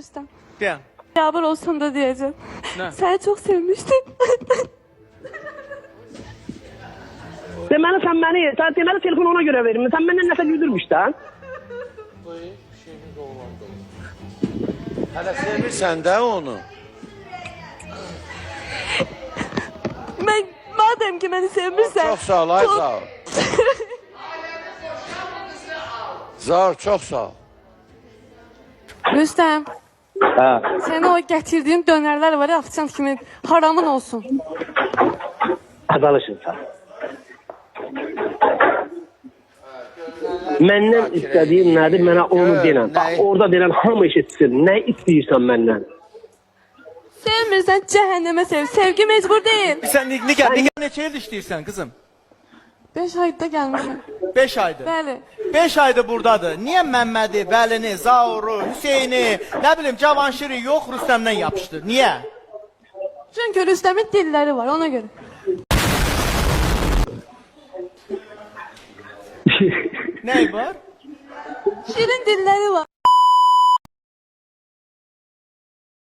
Rüstem. Gel. Beraber olsun da diyeceğim. Ne? Seni çok sevmiştim. Deməli sən deməli telefonu ona görə verim. Sən məndən nəsə güldürmüşsən. Hələ sevirsən də onu. Ben madem ki beni sevmişsen. Çox sağ ol, ay sağ ol. Zahır, çox sağ ol. Rüstem. Hə. Senin o getirdiğin dönerler var ya akşam kimi haramın olsun. Azalışın sən. Məndən istədiyin nədir? Mənə onu denən. Bax, orada denən hamı eşitsin. Nə istəyirsən məndən? Sevmirsen cehenneme sev. Sevgi mecbur değil. Sen Nigar neçə il işləyirsən kızım? 5 ayda gelmişim. 5 aydır. Bəli. 5 aydır buradadır. Niye Məhmədi, Vəlini, Zauru, Hüseyni, ne bileyim Cavanşiri yok Rüstəmdən yapışdı? Niye? Çünkü Rüstem'in dilleri var ona göre. Ney var? Şirin dilleri var.